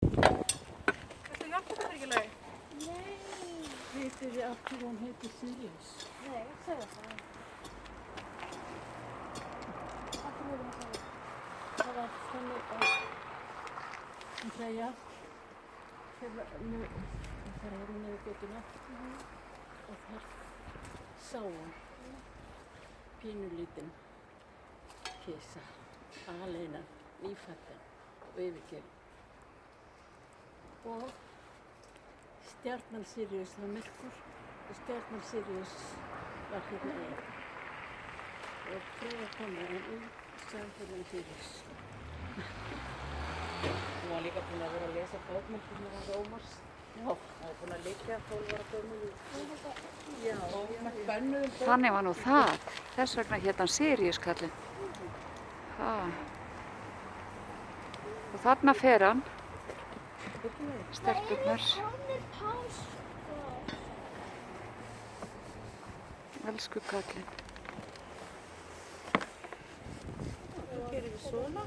Viltu hjálpa þér ekki lagi? Nei. Heitir þið aftur hún heitir Sirius? Nei, segðu það. Aftur voru það segja. Það var þannig að hún Freyja þegar hún niður götuna og þar sá hún pínulítinn kisa, aleinan, nýfæddan og yfirgefinn. Og stjarnan Sirius var myrkur og stjarnan Sirius var hérna einn. Og Freyja kom með hann út og sagði fyrir hann Sirius. Hún var líka búin að vera að lesa bókmenntirnar hans Ómars. Já, Það var búin að liggja 12 ára gömul í já, bönnuðum bók. Þannig var nú það. Þess vegna hét hann Sirius kallinn. Ha. Og þarna fer hann, stelpurnar, Komið páska. elsku kallinn. Hvað gerir við svona?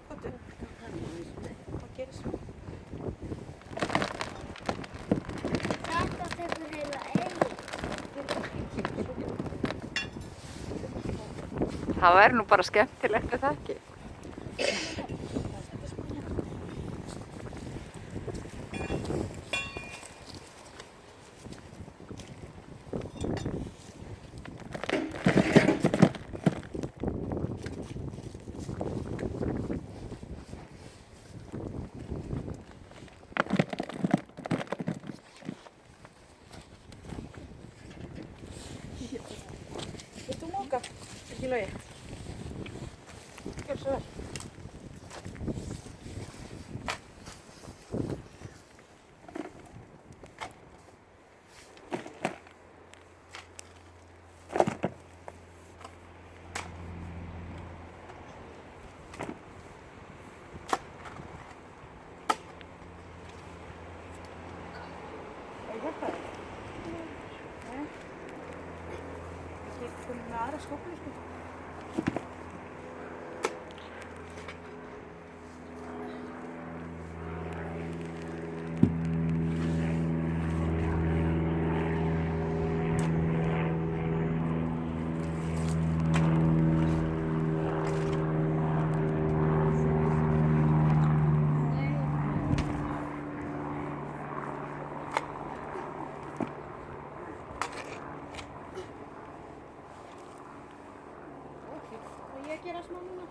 Hvað gerir svona? Þetta tekur heila eilífð. Það væri nú bara skemmtilegt er það ekki. Vilt þú móka? Ekki lagi. Gjör svo vel. Ég hjálpa þér. Nei. Ekki komið með aðra skóflu, sko. Og ég gera smá núna.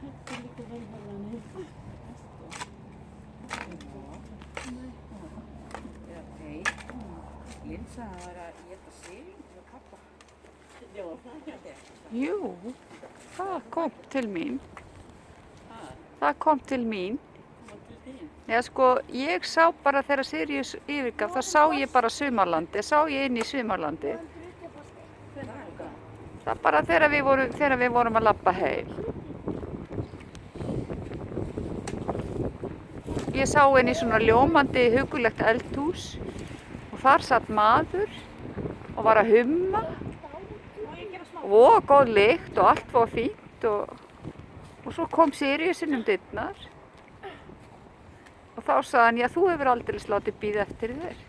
þetta er líka vel hérna heitir. Eða tei. Linsa var að éta silung með pappa. Já, það er þetta. Jú, það kom til mín. Það kom til mín. Það var til þín. Já sko, ég sá bara þegar Sirius yfirgaf, þá sá ég bara Sumarlandi, sá ég inn í Sumarlandi. Það bara þegar við vorum að labba heim. Ég sá inn í svona ljómandi hugulegt eldhús og þar satt maður og var að humma og góð lykt og allt var fínt og svo kom Sirius inn um dyrnar og þá sagði hann, já þú hefur aldrei látið bíða eftir þér.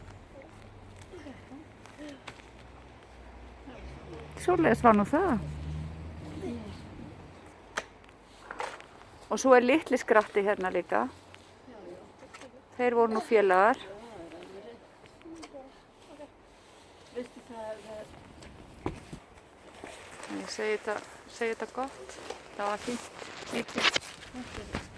Svoleiðis var nú það. Og svo er litli skratti hérna líka. Þeir voru nú félagar. Veistu það Ég segi þetta gott. Það var fínt. Mikið.